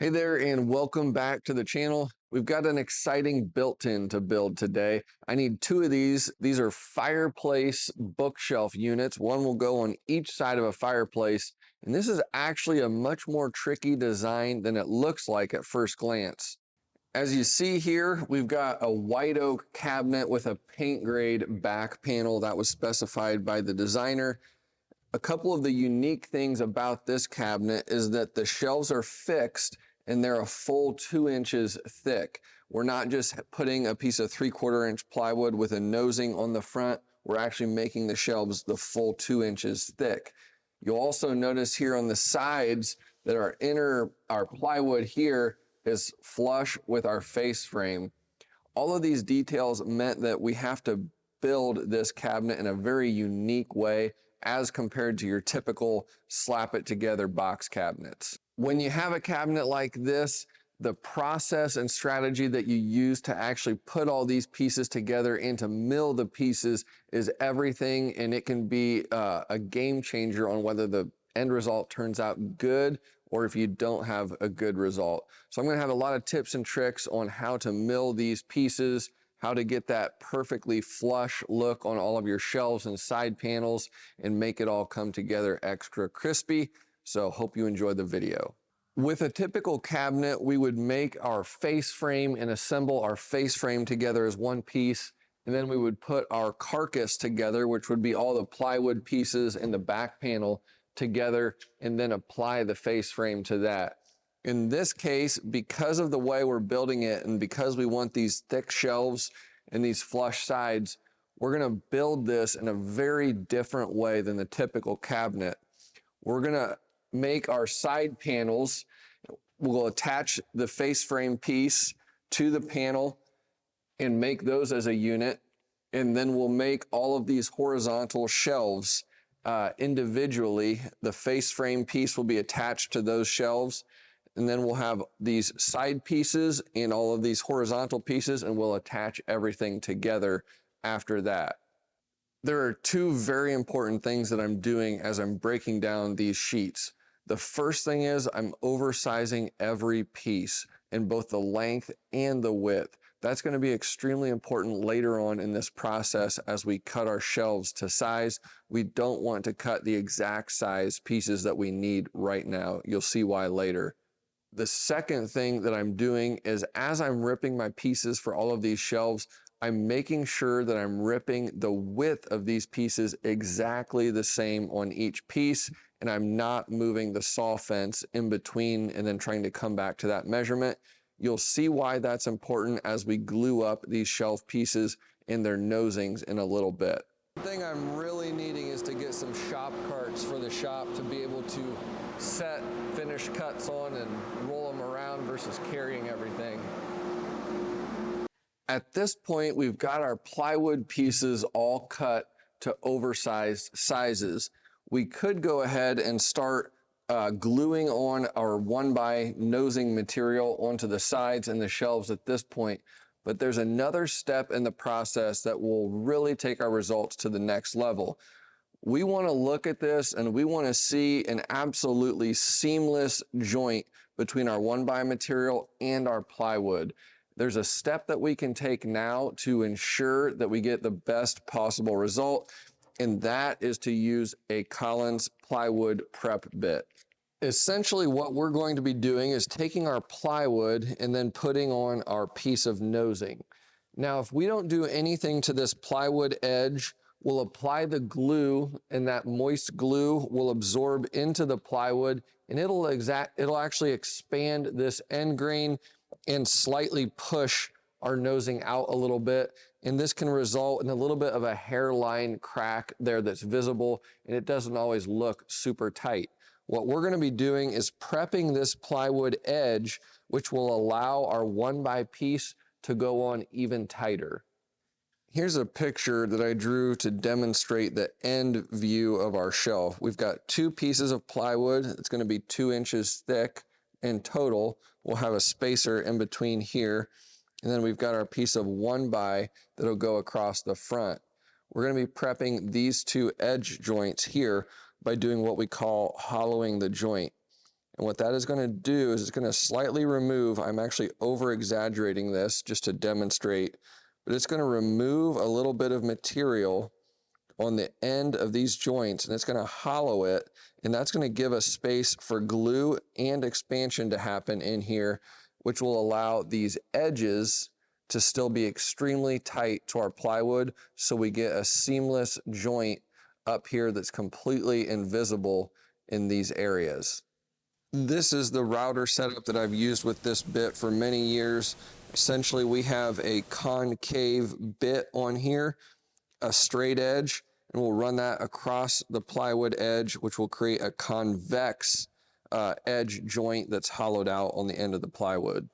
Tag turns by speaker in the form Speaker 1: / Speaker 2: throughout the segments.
Speaker 1: Hey there, and welcome back to the channel. We've got an exciting built-in to build today. I need two of these. These are fireplace bookshelf units. One will go on each side of a fireplace, and this is actually a much more tricky design than it looks like at first glance. As you see here, we've got a white oak cabinet with a paint grade back panel that was specified by the designer. A couple of the unique things about this cabinet is that the shelves are fixed and they're a full 2 inches thick. We're not just putting a piece of 3/4 inch plywood with a nosing on the front. We're actually making the shelves the full 2 inches thick. You'll also notice here on the sides that our plywood here is flush with our face frame. All of these details meant that we have to build this cabinet in a very unique way as compared to your typical slap it together box cabinets. When you have a cabinet like this, the process and strategy that you use to actually put all these pieces together and to mill the pieces is everything, and it can be a game changer on whether the end result turns out good or if you don't have a good result. So I'm gonna have a lot of tips and tricks on how to mill these pieces, how to get that perfectly flush look on all of your shelves and side panels and make it all come together extra crispy. So hope you enjoy the video. With a typical cabinet, we would make our face frame and assemble our face frame together as one piece. And then we would put our carcass together, which would be all the plywood pieces and the back panel together, and then apply the face frame to that. In this case, because of the way we're building it and because we want these thick shelves and these flush sides, we're gonna build this in a very different way than the typical cabinet. We're gonna make our side panels. We'll attach the face frame piece to the panel and make those as a unit. And then we'll make all of these horizontal shelves individually. The face frame piece will be attached to those shelves. And then we'll have these side pieces and all of these horizontal pieces, and we'll attach everything together after that. There are two very important things that I'm doing as I'm breaking down these sheets. The first thing is I'm oversizing every piece in both the length and the width. That's going to be extremely important later on in this process as we cut our shelves to size. We don't want to cut the exact size pieces that we need right now. You'll see why later. The second thing that I'm doing is as I'm ripping my pieces for all of these shelves, I'm making sure that I'm ripping the width of these pieces exactly the same on each piece, and I'm not moving the saw fence in between and then trying to come back to that measurement. You'll see why that's important as we glue up these shelf pieces in their nosings in a little bit. The thing I'm really needing is to get some shop carts for the shop to be able to set finished cuts on and roll them around versus carrying everything. At this point, we've got our plywood pieces all cut to oversized sizes. We could go ahead and start gluing on our 1x nosing material onto the sides and the shelves at this point, but there's another step in the process that will really take our results to the next level. We want to look at this and we want to see an absolutely seamless joint between our 1x material and our plywood. There's a step that we can take now to ensure that we get the best possible result, and that is to use a Collins plywood prep bit. Essentially what we're going to be doing is taking our plywood and then putting on our piece of nosing. Now, if we don't do anything to this plywood edge, we'll apply the glue, and that moist glue will absorb into the plywood, and it'll actually expand this end grain and slightly push our nosing out a little bit. And this can result in a little bit of a hairline crack there that's visible, and it doesn't always look super tight. What we're going to be doing is prepping this plywood edge, which will allow our 1x piece to go on even tighter. Here's a picture that I drew to demonstrate the end view of our shelf. We've got two pieces of plywood. It's going to be 2 inches thick in total. We'll have a spacer in between here. And then we've got our piece of 1x that'll go across the front. We're going to be prepping these two edge joints here by doing what we call hollowing the joint. And what that is going to do is it's going to slightly remove, I'm actually over exaggerating this just to demonstrate, but it's going to remove a little bit of material on the end of these joints, and it's going to hollow it, and that's going to give us space for glue and expansion to happen in here, which will allow these edges to still be extremely tight to our plywood, so we get a seamless joint up here that's completely invisible in these areas. This is the router setup that I've used with this bit for many years. Essentially, we have a concave bit on here, a straight edge, and we'll run that across the plywood edge, which will create a convex edge joint that's hollowed out on the end of the plywood.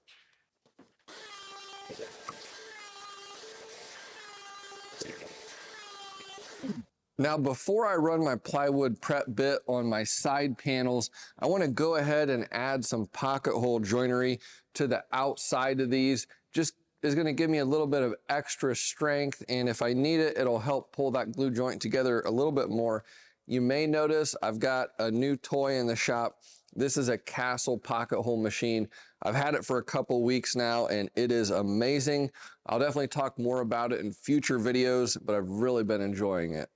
Speaker 1: Now, before I run my plywood prep bit on my side panels, I want to go ahead and add some pocket hole joinery to the outside of these. Just is going to give me a little bit of extra strength, and if I need it, it'll help pull that glue joint together a little bit more. You may notice I've got a new toy in the shop. This is a Castle pocket hole machine. I've had it for a couple weeks now, and it is amazing. I'll definitely talk more about it in future videos, but I've really been enjoying it.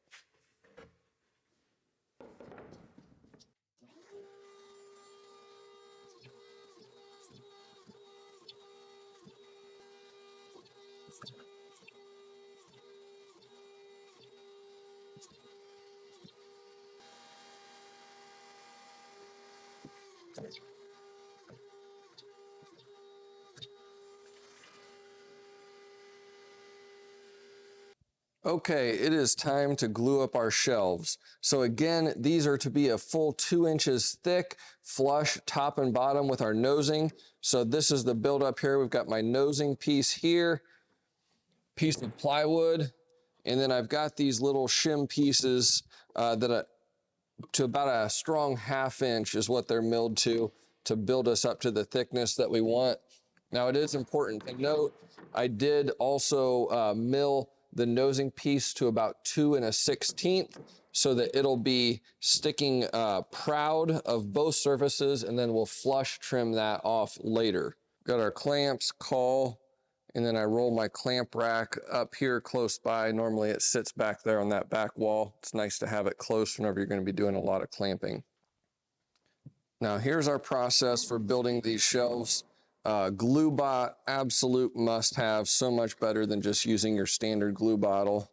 Speaker 1: Okay, it is time to glue up our shelves. So again, these are to be a full 2 inches thick, flush top and bottom with our nosing. So this is the build up here. We've got my nosing piece here, piece of plywood, and then I've got these little shim pieces to about a strong 1/2 inch is what they're milled to build us up to the thickness that we want. Now it is important to note, I did also mill the nosing piece to about 2 1/16 so that it'll be sticking proud of both surfaces, and then we'll flush trim that off later. Got our clamps, caul, and then I roll my clamp rack up here close by. Normally it sits back there on that back wall. It's nice to have it close whenever you're going to be doing a lot of clamping. Now here's our process for building these shelves. Glue bot, absolute must have, so much better than just using your standard glue bottle.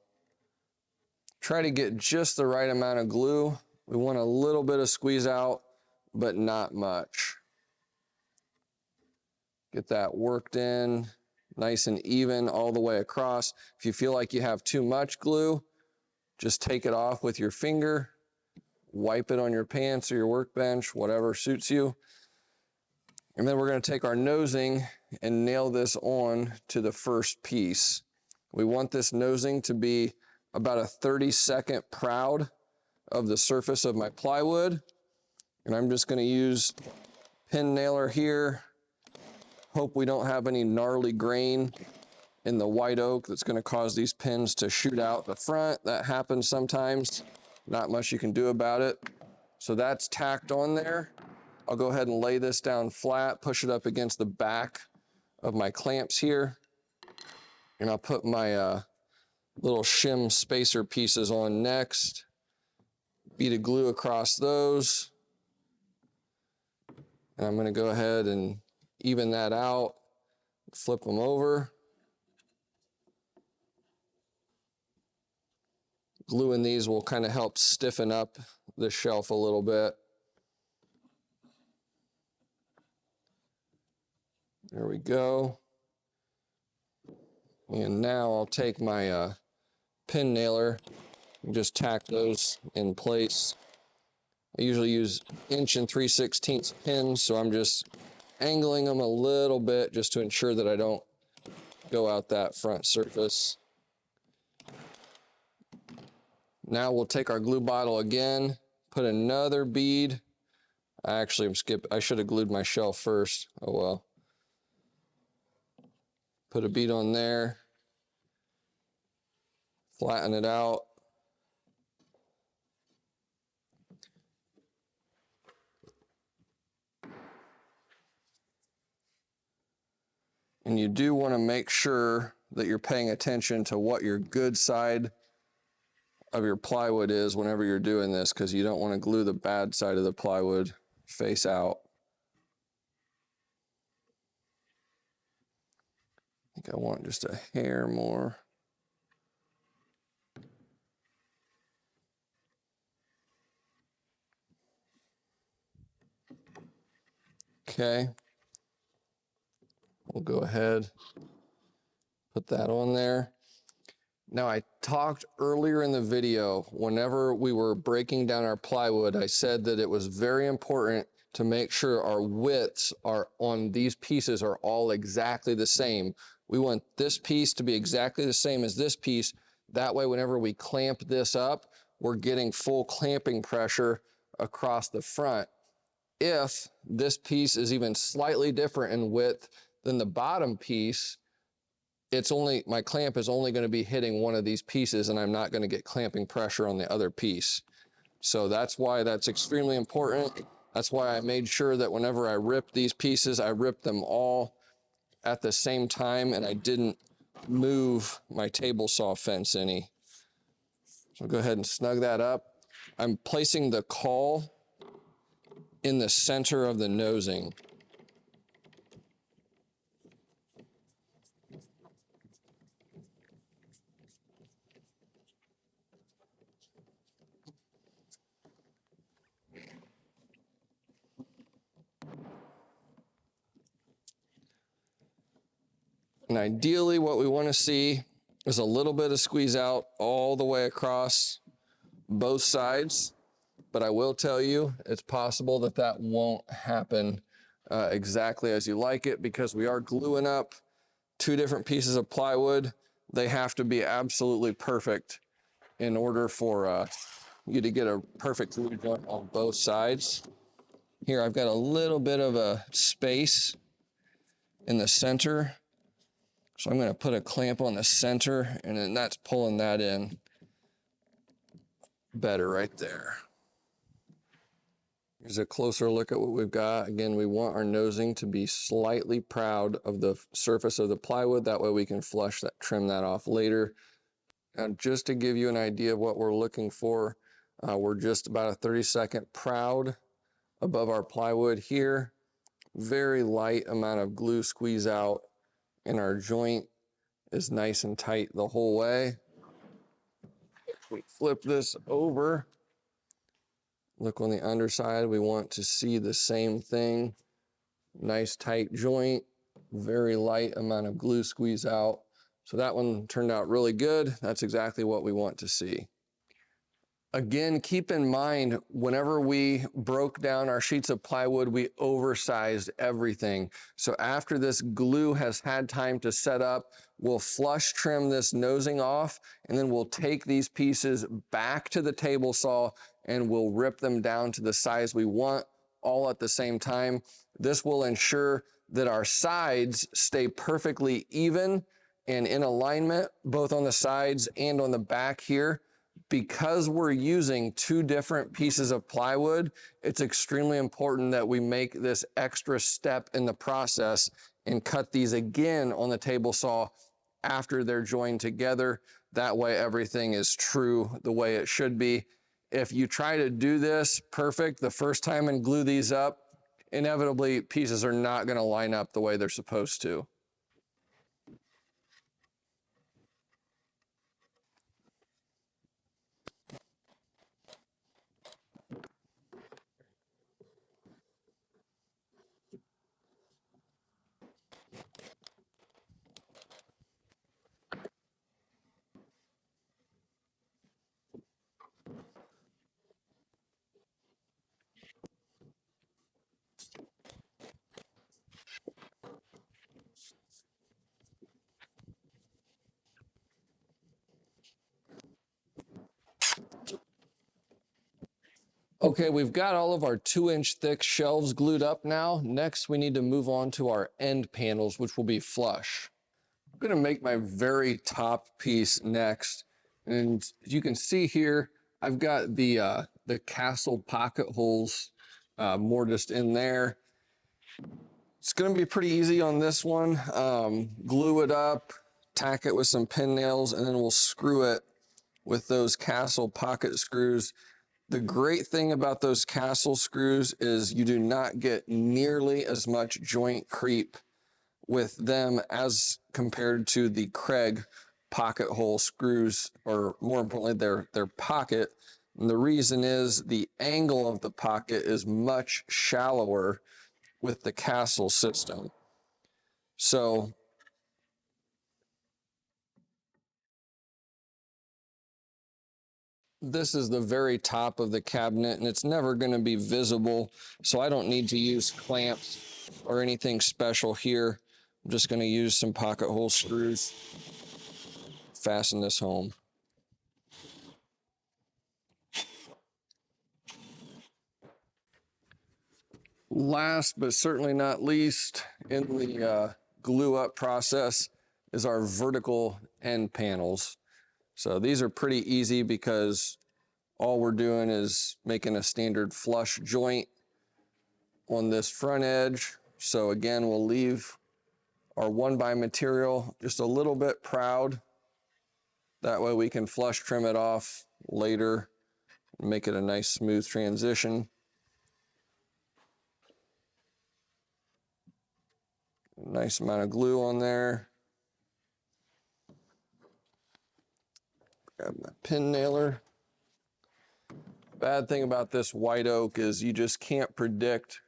Speaker 1: Try to get just the right amount of glue. We want a little bit of squeeze out, but not much. Get that worked in nice and even all the way across. If you feel like you have too much glue, just take it off with your finger, wipe it on your pants or your workbench, whatever suits you. And then we're going to take our nosing and nail this on to the first piece. We want this nosing to be about a 30-second proud of the surface of my plywood. And I'm just going to use pin nailer here. Hope we don't have any gnarly grain in the white oak that's going to cause these pins to shoot out the front. That happens sometimes. Not much you can do about it. So that's tacked on there. I'll go ahead and lay this down flat, push it up against the back of my clamps here. And I'll put my little shim spacer pieces on next. Bead of glue across those. And I'm going to go ahead and even that out, flip them over. Gluing these will kind of help stiffen up the shelf a little bit. There we go. And now I'll take my pin nailer and just tack those in place. I usually use 1 3/16 pins, so I'm just angling them a little bit just to ensure that I don't go out that front surface. Now we'll take our glue bottle again, put another bead. I should have glued my shelf first. Oh well. Put a bead on there, flatten it out. And you do want to make sure that you're paying attention to what your good side of your plywood is whenever you're doing this, because you don't want to glue the bad side of the plywood face out. I think I want just a hair more. Okay. We'll go ahead, put that on there. Now, I talked earlier in the video, whenever we were breaking down our plywood, I said that it was very important to make sure our widths are on these pieces are all exactly the same. We want this piece to be exactly the same as this piece. That way, whenever we clamp this up, we're getting full clamping pressure across the front. If this piece is even slightly different in width than the bottom piece, my clamp is only going to be hitting one of these pieces, and I'm not going to get clamping pressure on the other piece. So that's why that's extremely important. That's why I made sure that whenever I ripped these pieces, I ripped them all at the same time, and I didn't move my table saw fence any. So go ahead and snug that up. I'm placing the caul in the center of the nosing. And ideally, what we want to see is a little bit of squeeze out all the way across both sides. But I will tell you, it's possible that that won't happen exactly as you like it, because we are gluing up two different pieces of plywood. They have to be absolutely perfect in order for you to get a perfect glue joint on both sides. Here, I've got a little bit of a space in the center. So I'm going to put a clamp on the center, and then that's pulling that in better right there. Here's a closer look at what we've got. Again, we want our nosing to be slightly proud of the surface of the plywood. That way we can trim that off later. Now, just to give you an idea of what we're looking for, we're just about a 32nd proud above our plywood here. Very light amount of glue squeeze out, and our joint is nice and tight the whole way. If we flip this over, look on the underside, we want to see the same thing. Nice tight joint, very light amount of glue squeeze out. So that one turned out really good. That's exactly what we want to see. Again, keep in mind, whenever we broke down our sheets of plywood, we oversized everything. So after this glue has had time to set up, we'll flush trim this nosing off, and then we'll take these pieces back to the table saw and we'll rip them down to the size we want, all at the same time. This will ensure that our sides stay perfectly even and in alignment, both on the sides and on the back here. Because we're using two different pieces of plywood, it's extremely important that we make this extra step in the process and cut these again on the table saw after they're joined together. That way everything is true the way it should be. If you try to do this perfect the first time and glue these up, inevitably pieces are not going to line up the way they're supposed to. Okay, we've got all of our 2-inch thick shelves glued up now. Next, we need to move on to our end panels, which will be flush. I'm gonna make my very top piece next. And as you can see here, I've got the castle pocket holes mortised in there. It's going to be pretty easy on this one. Glue it up, tack it with some pin nails, and then we'll screw it with those Castle pocket screws. The great thing about those Castle screws is you do not get nearly as much joint creep with them as compared to the Craig pocket hole screws, or more importantly, their pocket. And the reason is the angle of the pocket is much shallower with the Castle system. So this is the very top of the cabinet, and it's never going to be visible, so I don't need to use clamps or anything special here. I'm just going to use some pocket hole screws, fasten this home. Last but certainly not least in the glue up process is our vertical end panels. So these are pretty easy because all we're doing is making a standard flush joint on this front edge. So again, we'll leave our 1x material just a little bit proud. That way we can flush trim it off later and make it a nice smooth transition. Nice amount of glue on there. Grab my pin nailer. Bad thing about this white oak is you just can't predict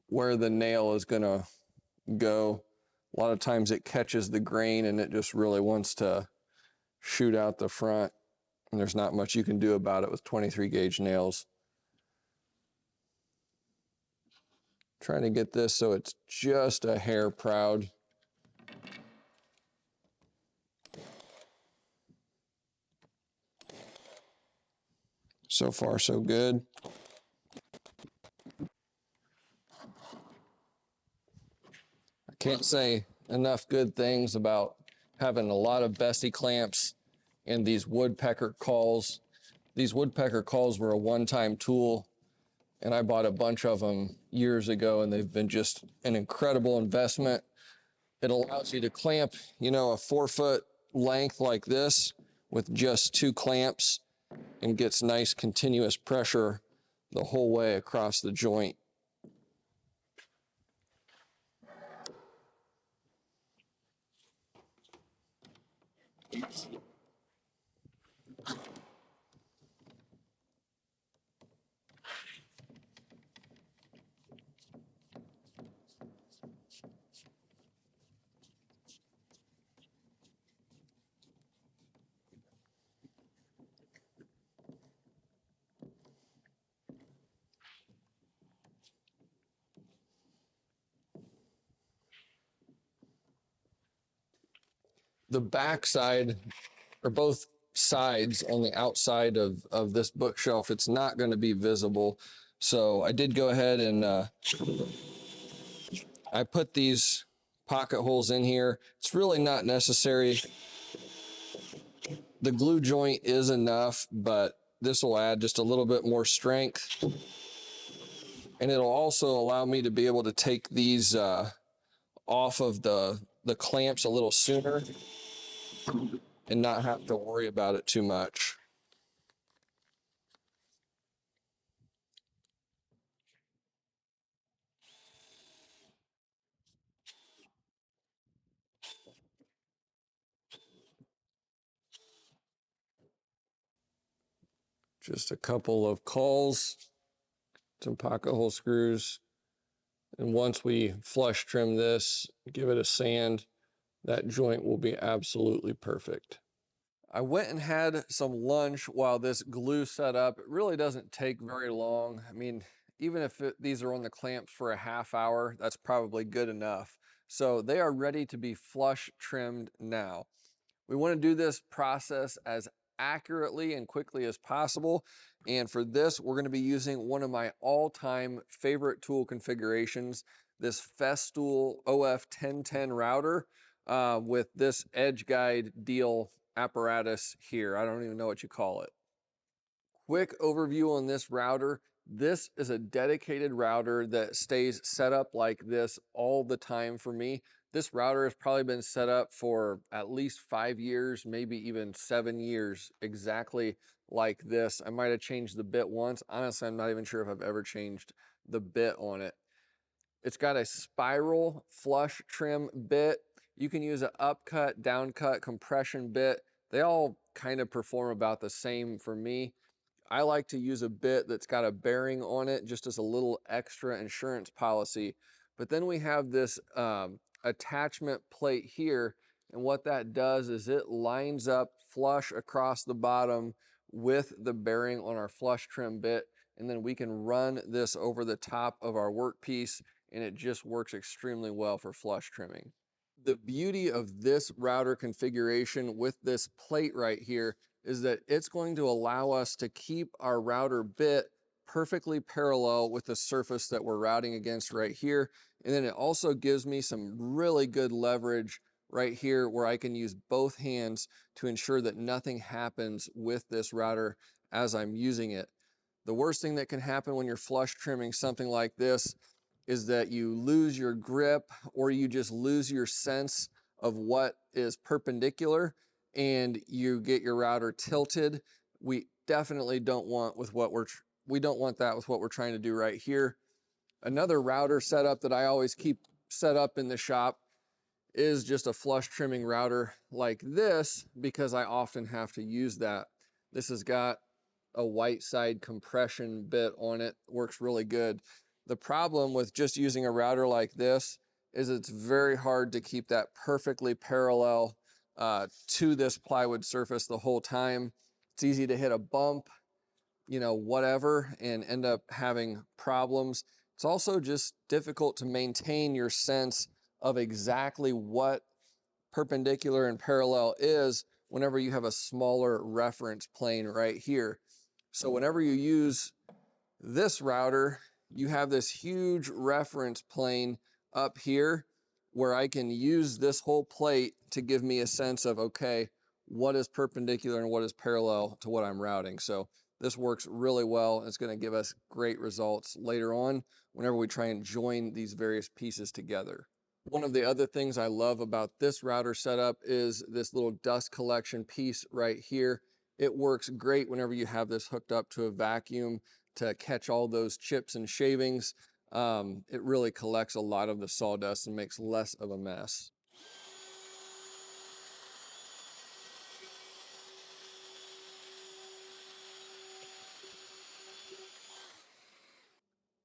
Speaker 1: where the nail is gonna go. A lot of times it catches the grain and it just really wants to shoot out the front, and there's not much you can do about it with 23 gauge nails. Trying to get this so it's just a hair proud. So far, so good. I can't say enough good things about having a lot of Bessie clamps and these woodpecker cauls. These woodpecker cauls were a one-time tool, and I bought a bunch of them years ago, and they've been just an incredible investment. It allows you to clamp, you know, a 4-foot length like this with just 2 clamps, and gets nice continuous pressure the whole way across the joint. The back side, or both sides on the outside of this bookshelf, it's not going to be visible. So I did go ahead and I put these pocket holes in here. It's really not necessary. The glue joint is enough, but this will add just a little bit more strength. And it'll also allow me to be able to take these off of the clamps a little sooner and not have to worry about it too much. Just a couple of cauls, some pocket hole screws, and once we flush trim this, give it a sand, that joint will be absolutely perfect. I went and had some lunch while this glue set up. It really doesn't take very long. I mean, even if these are on the clamps for a half hour, that's probably good enough. So they are ready to be flush trimmed now. We want to do this process as accurately and quickly as possible. And for this, we're going to be using one of my all-time favorite tool configurations, this Festool OF1010 router with this edge guide deal apparatus here. I don't even know what you call it. Quick overview on this router. This is a dedicated router that stays set up like this all the time for me. This router has probably been set up for at least 5 years, maybe even 7 years, exactly like this. I might have changed the bit once. Honestly, I'm not even sure if I've ever changed the bit on it. It's got a spiral flush trim bit. You can use an upcut, downcut, compression bit. They all kind of perform about the same for me. I like to use a bit that's got a bearing on it just as a little extra insurance policy. But then we have this attachment plate here, and what that does is it lines up flush across the bottom with the bearing on our flush trim bit, and then we can run this over the top of our workpiece, and it just works extremely well for flush trimming. The beauty of this router configuration with this plate right here is that it's going to allow us to keep our router bit perfectly parallel with the surface that we're routing against right here. And then it also gives me some really good leverage right here where I can use both hands to ensure that nothing happens with this router as I'm using it. The worst thing that can happen when you're flush trimming something like this is that you lose your grip or you just lose your sense of what is perpendicular and you get your router tilted. We definitely don't want that with what we're trying to do right here. Another router setup that I always keep set up in the shop is just a flush trimming router like this because I often have to use that. This has got a white side compression bit on it, works really good. The problem with just using a router like this is it's very hard to keep that perfectly parallel to this plywood surface the whole time. It's easy to hit a bump, whatever, and end up having problems. It's also just difficult to maintain your sense of exactly what perpendicular and parallel is whenever you have a smaller reference plane right here. So whenever you use this router, you have this huge reference plane up here where I can use this whole plate to give me a sense of, okay, what is perpendicular and what is parallel to what I'm routing. So this works really well. It's going to give us great results later on whenever we try and join these various pieces together. One of the other things I love about this router setup is this little dust collection piece right here. It works great whenever you have this hooked up to a vacuum to catch all those chips and shavings. It really collects a lot of the sawdust and makes less of a mess.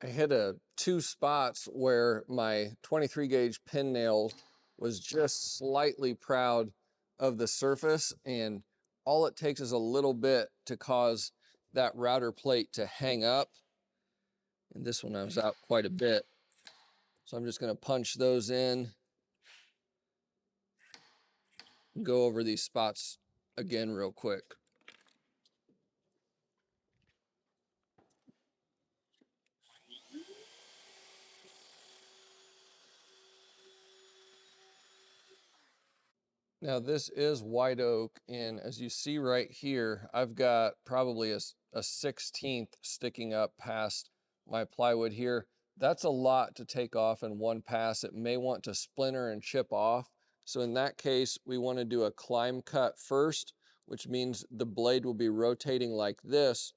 Speaker 1: I hit two spots where my 23 gauge pin nail was just slightly proud of the surface, and all it takes is a little bit to cause that router plate to hang up. And this one I was out quite a bit. So I'm just going to punch those in and go over these spots again real quick. Now this is white oak, and as you see right here, I've got probably a 1/16 sticking up past my plywood here. That's a lot to take off in one pass. It may want to splinter and chip off. So in that case, we want to do a climb cut first, which means the blade will be rotating like this,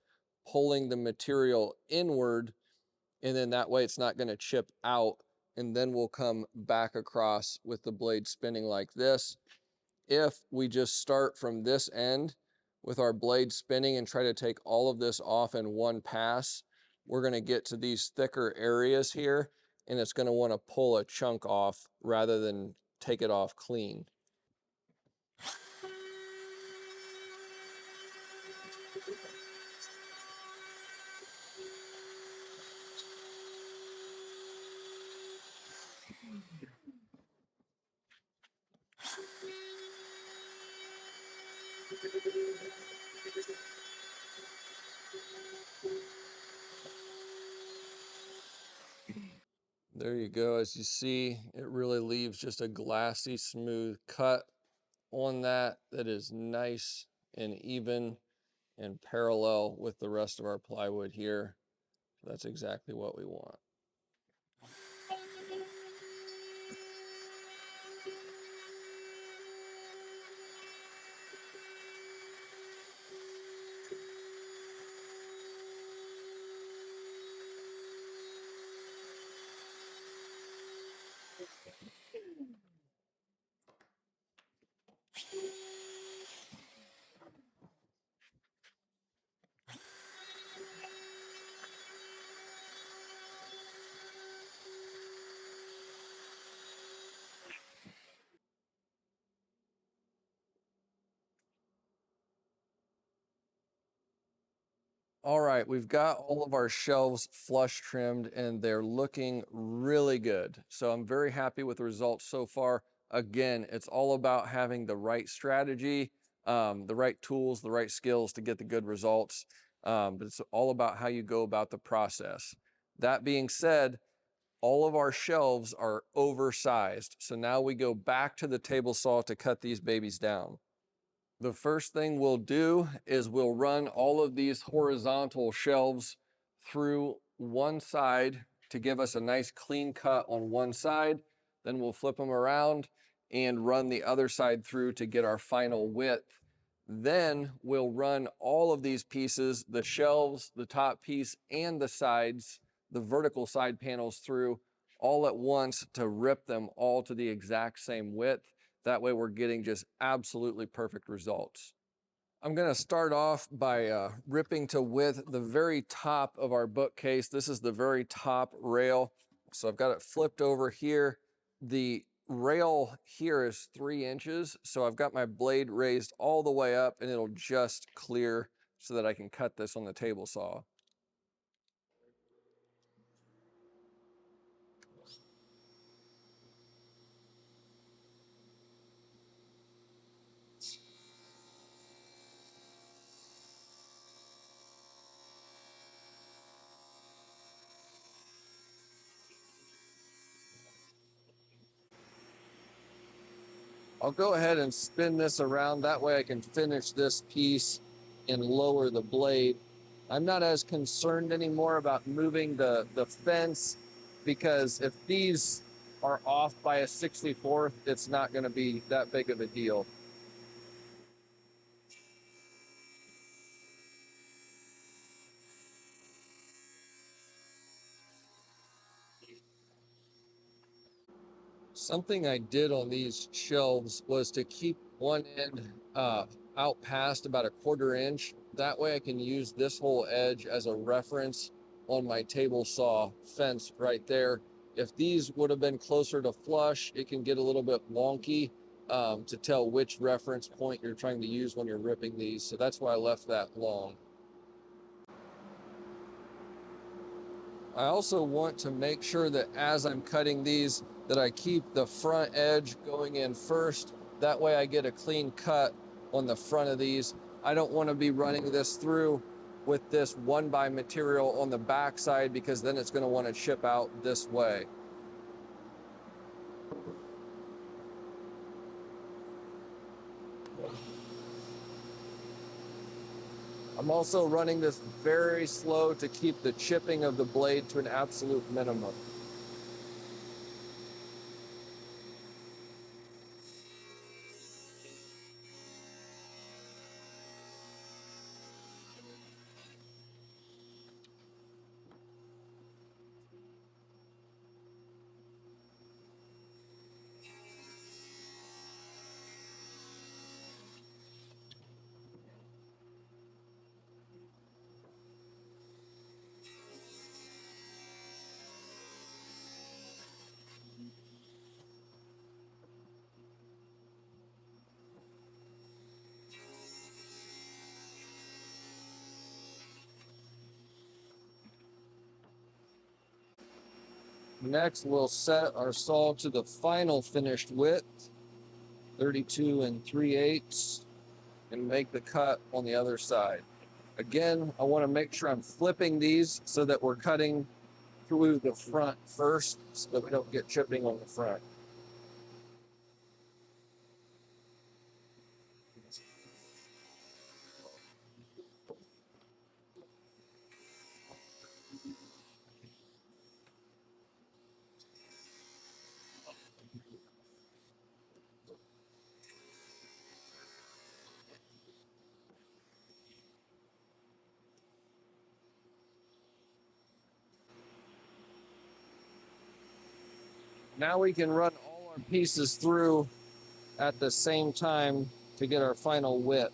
Speaker 1: pulling the material inward, and then that way it's not going to chip out, and then we'll come back across with the blade spinning like this. If we just start from this end with our blade spinning and try to take all of this off in one pass, we're going to get to these thicker areas here, and it's going to want to pull a chunk off rather than take it off clean. There you go. As you see, it really leaves just a glassy, smooth cut on that is nice and even and parallel with the rest of our plywood here. That's exactly what we want. All right, we've got all of our shelves flush trimmed and they're looking really good. So I'm very happy with the results so far. Again, it's all about having the right strategy, the right tools, the right skills to get the good results. But it's all about how you go about the process. That being said, all of our shelves are oversized. So now we go back to the table saw to cut these babies down. The first thing we'll do is we'll run all of these horizontal shelves through one side to give us a nice clean cut on one side. Then we'll flip them around and run the other side through to get our final width. Then we'll run all of these pieces, the shelves, the top piece, and the sides, the vertical side panels through all at once to rip them all to the exact same width. That way we're getting just absolutely perfect results. I'm going to start off by ripping to width the very top of our bookcase. This is the very top rail. So I've got it flipped over here. The rail here is 3 inches. So I've got my blade raised all the way up and it'll just clear so that I can cut this on the table saw. I'll go ahead and spin this around. That way I can finish this piece and lower the blade. I'm not as concerned anymore about moving the fence because if these are off by a 64th, it's not going to be that big of a deal. Something I did on these shelves was to keep one end out past about a 1/4 inch. That way I can use this whole edge as a reference on my table saw fence right there. If these would have been closer to flush, it can get a little bit wonky to tell which reference point you're trying to use when you're ripping these. So that's why I left that long. I also want to make sure that as I'm cutting these, that I keep the front edge going in first. That way I get a clean cut on the front of these. I don't want to be running this through with this 1x material on the back side because then it's going to want to chip out this way. I'm also running this very slow to keep the chipping of the blade to an absolute minimum. Next, we'll set our saw to the final finished width, 32 3/8, and make the cut on the other side. Again, I want to make sure I'm flipping these so that we're cutting through the front first so that we don't get chipping on the front. Now we can run all our pieces through at the same time to get our final width.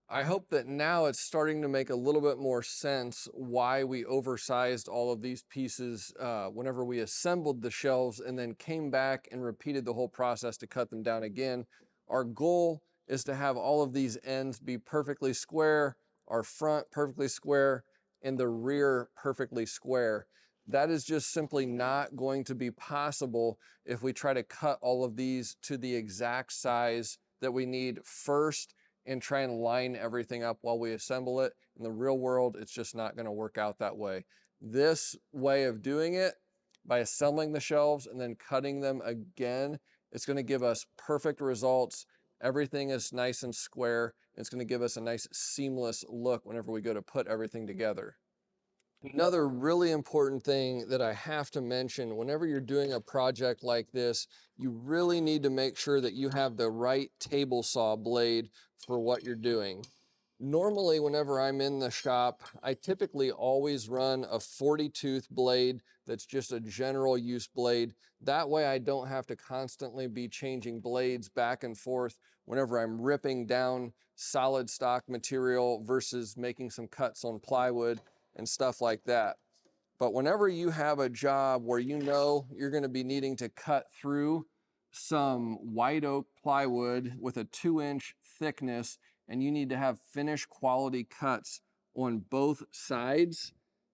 Speaker 1: I hope that now it's starting to make a little bit more sense why we oversized all of these pieces whenever we assembled the shelves and then came back and repeated the whole process to cut them down again. Our goal is to have all of these ends be perfectly square, our front perfectly square, and the rear perfectly square. That is just simply not going to be possible if we try to cut all of these to the exact size that we need first and try and line everything up while we assemble it. In the real world, it's just not going to work out that way. This way of doing it, by assembling the shelves and then cutting them again, it's going to give us perfect results. Everything is nice and square. It's going to give us a nice seamless look whenever we go to put everything together. Another really important thing that I have to mention, whenever you're doing a project like this, you really need to make sure that you have the right table saw blade for what you're doing. Normally, whenever I'm in the shop, I typically always run a 40 tooth blade that's just a general use blade. That way I don't have to constantly be changing blades back and forth whenever I'm ripping down solid stock material versus making some cuts on plywood and stuff like that. But whenever you have a job where you know you're going to be needing to cut through some white oak plywood with a 2-inch thickness and you need to have finished quality cuts on both sides,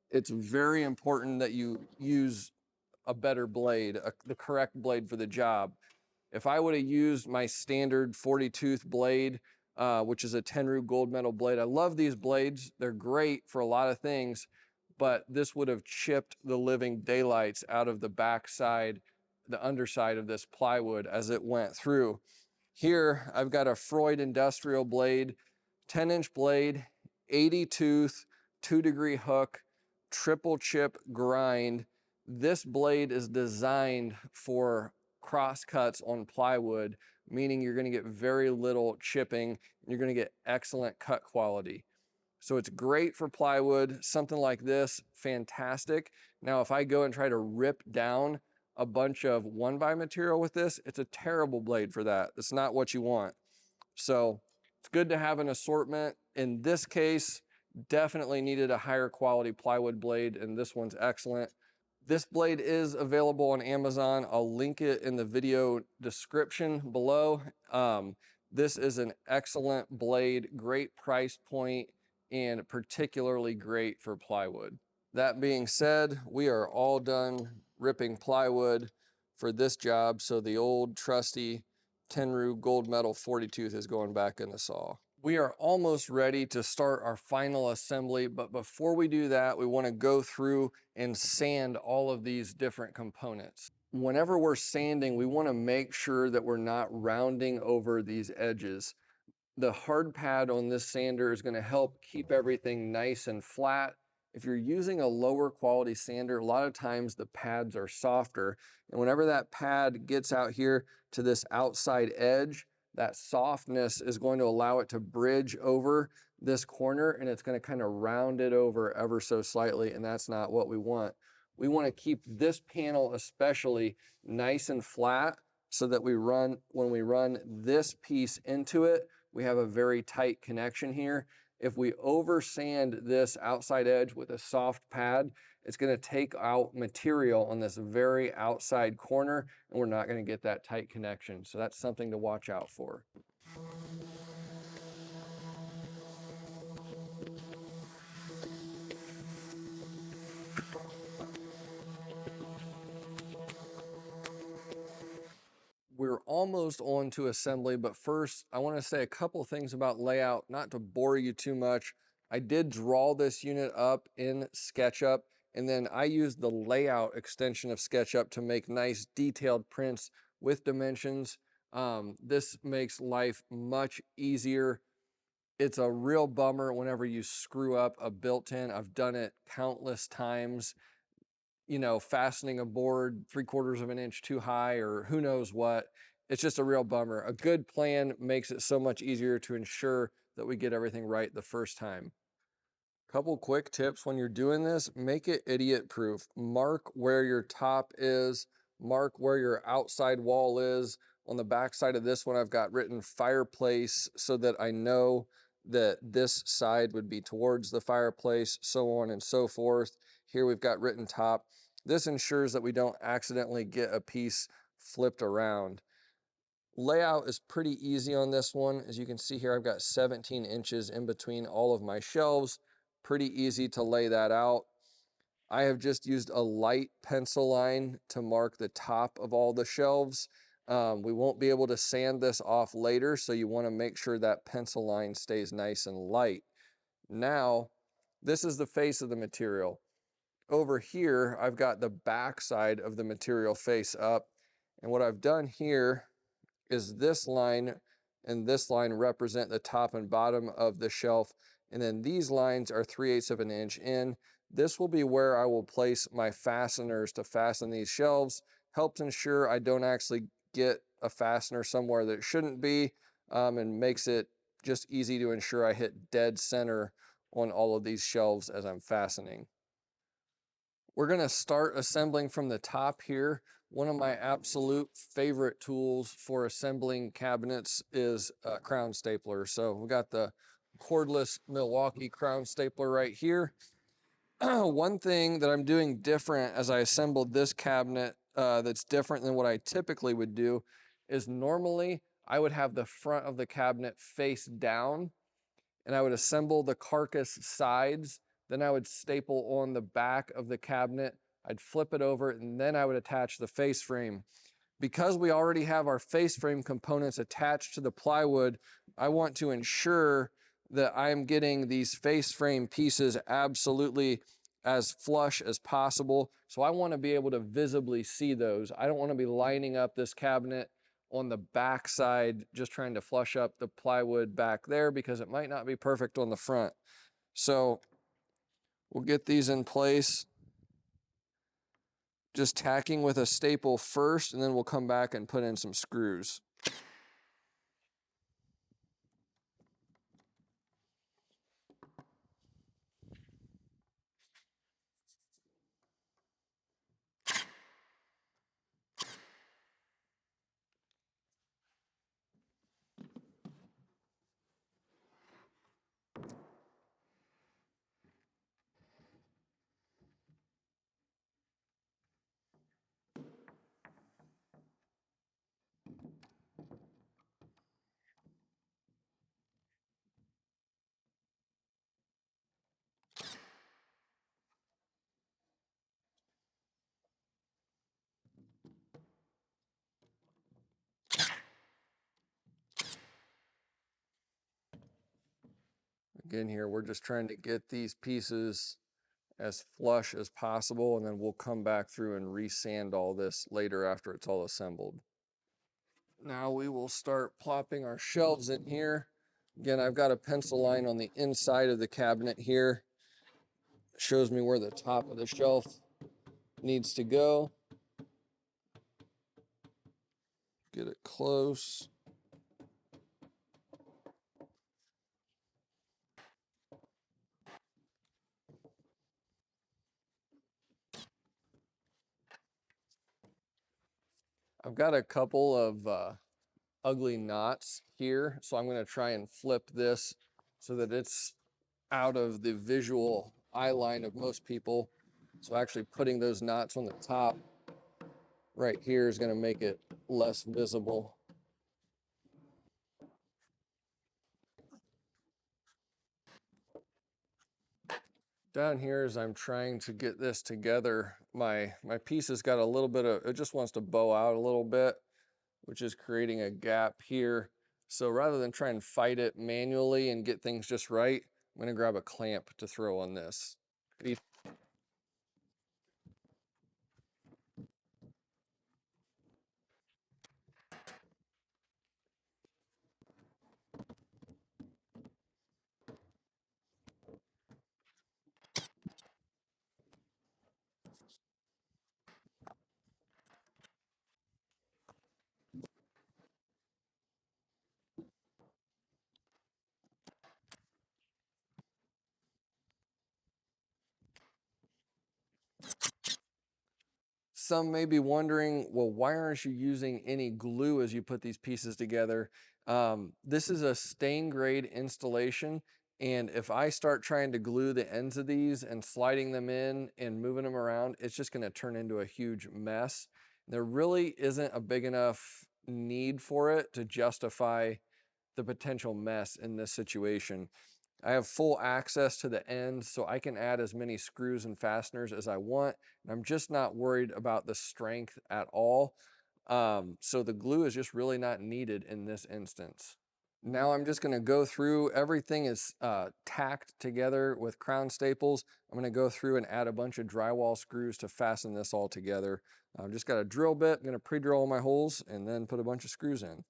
Speaker 1: it's very important that you use a better blade, the correct blade for the job. If I would have used my standard 40 tooth blade, which is a Tenru gold metal blade, I love these blades. They're great for a lot of things, but this would have chipped the living daylights out of the backside, the underside of this plywood as it went through. Here, I've got a Freud industrial blade, 10-inch blade, 80 tooth, 2-degree hook, triple chip grind. This blade is designed for cross cuts on plywood, meaning you're going to get very little chipping and you're going to get excellent cut quality. So it's great for plywood. Something like this, fantastic. Now, if I go and try to rip down a bunch of 1x material with this, it's a terrible blade for that. It's not what you want. So it's good to have an assortment. In this case, definitely needed a higher quality plywood blade, and this one's excellent. This blade is available on Amazon. I'll link it in the video description below. This is an excellent blade, great price point, and particularly great for plywood. That being said, we are all done ripping plywood for this job, so the old trusty Tenru gold metal 40 tooth is going back in the saw. We are almost ready to start our final assembly, but before we do that, we want to go through and sand all of these different components. Whenever we're sanding, we want to make sure that we're not rounding over these edges. The hard pad on this sander is going to help keep everything nice and flat. If you're using a lower quality sander, a lot of times the pads are softer. And whenever that pad gets out here to this outside edge, that softness is going to allow it to bridge over this corner and it's going to kind of round it over ever so slightly. And that's not what we want. We want to keep this panel especially nice and flat so that when we run this piece into it, we have a very tight connection here. If we over sand this outside edge with a soft pad, it's going to take out material on this very outside corner and we're not going to get that tight connection. So that's something to watch out for. We're we're almost on to assembly, but first I want to say a couple things about layout, not to bore you too much. I did draw this unit up in SketchUp, and then I used the layout extension of SketchUp to make nice detailed prints with dimensions. This makes life much easier. It's a real bummer whenever you screw up a built-in. I've done it countless times, you know, fastening a board 3/4 of an inch too high or who knows what. It's just a real bummer. A good plan makes it so much easier to ensure that we get everything right the first time. Couple quick tips when you're doing this: make it idiot proof. Mark where your top is, mark where your outside wall is. On the back side of this one, I've got written fireplace so that I know that this side would be towards the fireplace, so on and so forth. Here we've got written top. This ensures that we don't accidentally get a piece flipped around. Layout is pretty easy on this one. As you can see here, I've got 17 inches in between all of my shelves. Pretty easy to lay that out. I have just used a light pencil line to mark the top of all the shelves. We won't be able to sand this off later, so you want to make sure that pencil line stays nice and light. Now, this is the face of the material. Over here, I've got the back side of the material face up. And what I've done here is this line and this line represent the top and bottom of the shelf. And then these lines are 3/8 of an inch in. This will be where I will place my fasteners to fasten these shelves. Helps ensure I don't actually get a fastener somewhere that it shouldn't be, and makes it just easy to ensure I hit dead center on all of these shelves as I'm fastening. We're going to start assembling from the top here. One of my absolute favorite tools for assembling cabinets is a crown stapler. So we got the cordless Milwaukee crown stapler right here. One thing that I'm doing different as I assembled this cabinet that's different than what I typically would do is normally I would have the front of the cabinet face down and I would assemble the carcass sides. Then I would staple on the back of the cabinet. I'd flip it over and then I would attach the face frame. Because we already have our face frame components attached to the plywood, I want to ensure that I'm getting these face frame pieces absolutely as flush as possible. So I want to be able to visibly see those. I don't want to be lining up this cabinet on the back side, just trying to flush up the plywood back there because it might not be perfect on the front. So we'll get these in place, just tacking with a staple first, and then we'll come back and put in some screws. Again, here we're just trying to get these pieces as flush as possible, and then we'll come back through and resand all this later after it's all assembled. Now we will start plopping our shelves in here. Again, I've got a pencil line on the inside of the cabinet here. It shows me where the top of the shelf needs to go. Get it close. I've got a couple of ugly knots here, so I'm going to try and flip this so that it's out of the visual eye line of most people. So actually putting those knots on the top right here is going to make it less visible. Down here as I'm trying to get this together, my piece has got a little bit of, it just wants to bow out a little bit. which is creating a gap here. So rather than try and fight it manually and get things just right, I'm gonna grab a clamp to throw on this. Some may be wondering, well, why aren't you using any glue as you put these pieces together? This is a stain grade installation, and if I start trying to glue the ends of these and sliding them in and moving them around, it's just going to turn into a huge mess. There really isn't a big enough need for it to justify the potential mess in this situation. I have full access to the end, so I can add as many screws and fasteners as I want. And I'm just not worried about the strength at all. So the glue is just really not needed in this instance. Now I'm just gonna go through, everything is tacked together with crown staples. I'm gonna go through and add a bunch of drywall screws to fasten this all together. I've just got a drill bit, I'm gonna pre-drill all my holes and then put a bunch of screws in.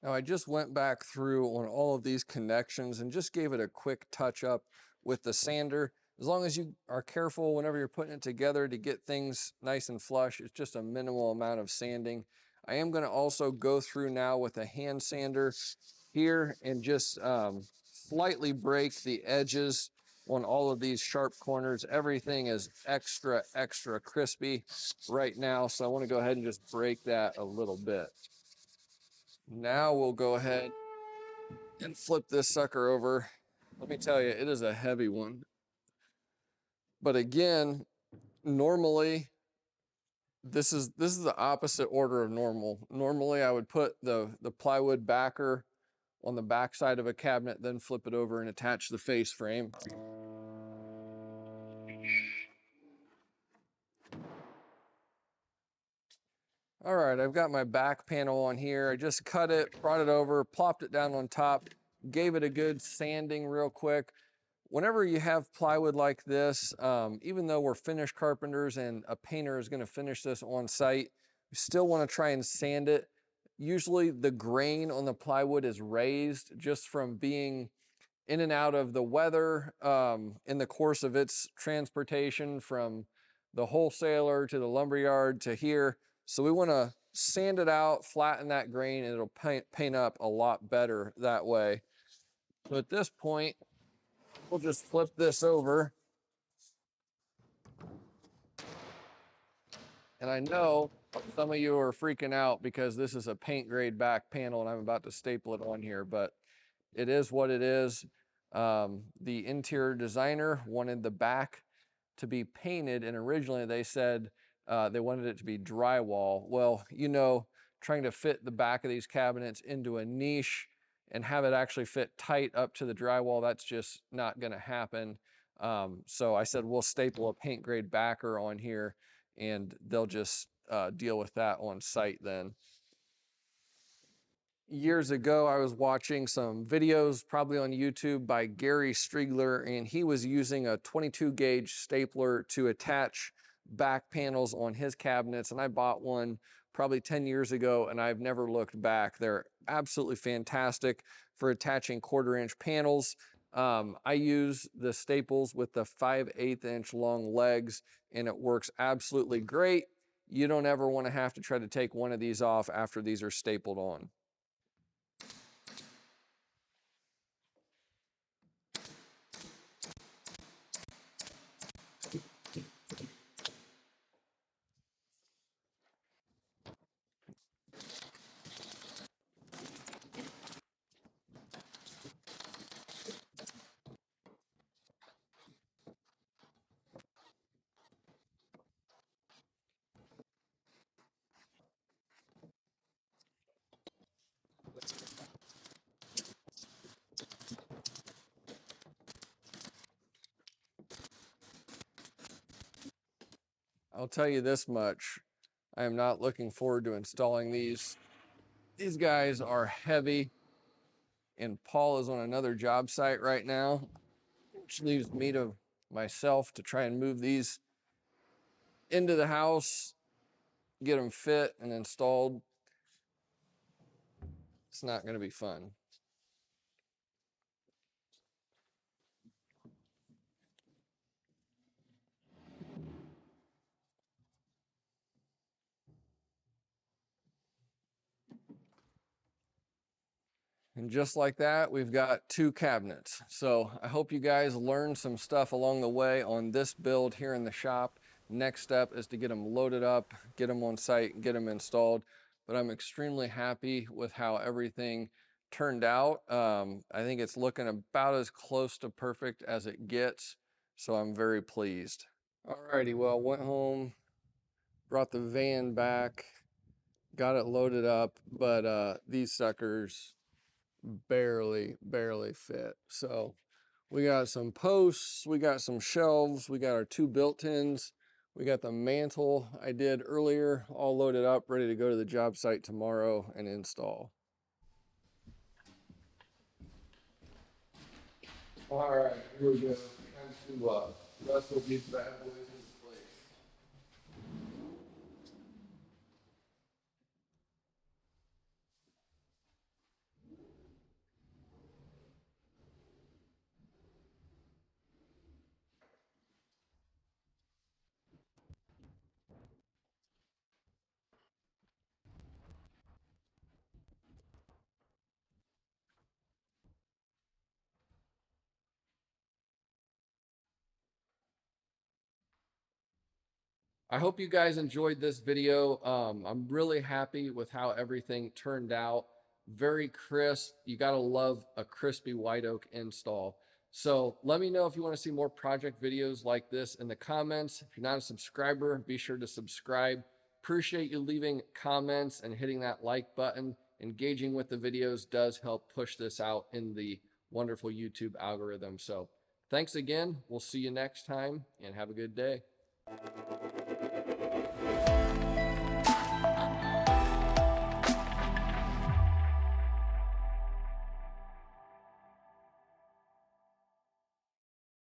Speaker 1: Now I just went back through on all of these connections and just gave it a quick touch up with the sander. As long as you are careful whenever you're putting it together to get things nice and flush, it's just a minimal amount of sanding. I am going to also go through now with a hand sander here and just slightly break the edges on all of these sharp corners. Everything is extra crispy right now, so I want to go ahead and just break that a little bit. Now we'll go ahead and flip this sucker over. Let me tell you, it is a heavy one. But again, normally this is the opposite order of normal. Normally I would put the plywood backer on the back side of a cabinet, then flip it over and attach the face frame. All right, I've got my back panel on here. I just cut it, brought it over, plopped it down on top, gave it a good sanding real quick. Whenever you have plywood like this, even though we're finished carpenters and a painter is going to finish this on site, we still want to try and sand it. Usually the grain on the plywood is raised just from being in and out of the weather in the course of its transportation from the wholesaler to the lumberyard to here. So we want to sand it out, flatten that grain, and it'll paint up a lot better that way. So at this point, we'll just flip this over. And I know some of you are freaking out because this is a paint grade back panel and I'm about to staple it on here, but it is what it is. The interior designer wanted the back to be painted, and originally they said they wanted it to be drywall. Well, you know, trying to fit the back of these cabinets into a niche and have it actually fit tight up to the drywall, that's just not going to happen. So I said, we'll staple a paint grade backer on here and they'll just deal with that on site then. Years ago, I was watching some videos, probably on YouTube, by Gary Striegler, and he was using a 22 gauge stapler to attach back panels on his cabinets. And I bought one probably 10 years ago, and I've never looked back. They're absolutely fantastic for attaching 1/4 inch panels. I use the staples with the 5/8 inch long legs, and it works absolutely great. You don't ever want to have to try to take one of these off after these are stapled on. I'll tell you this much. I am not looking forward to installing these. These guys are heavy, and Paul is on another job site right now, which leaves me to myself to try and move these into the house, get them fit and installed. It's not going to be fun. And just like that, we've got 2 cabinets. So I hope you guys learned some stuff along the way on this build here in the shop. Next step is to get them loaded up, get them on site, and get them installed. But I'm extremely happy with how everything turned out. I think it's looking about as close to perfect as it gets. So I'm very pleased. Alrighty, well, went home, brought the van back, got it loaded up, but these suckers barely fit. So we got some posts, we got some shelves, we got our 2 built-ins, we got the mantle I did earlier all loaded up, ready to go to the job site tomorrow and install. All right, here we go. Time to wrestle these bad boys into place. I hope you guys enjoyed this video. I'm really happy with how everything turned out. Very crisp. You gotta love a crispy white oak install. So let me know if you want to see more project videos like this in the comments. If you're not a subscriber, be sure to subscribe. Appreciate you leaving comments and hitting that like button. Engaging with the videos does help push this out in the wonderful YouTube algorithm. So thanks again. We'll see you next time and have a good day.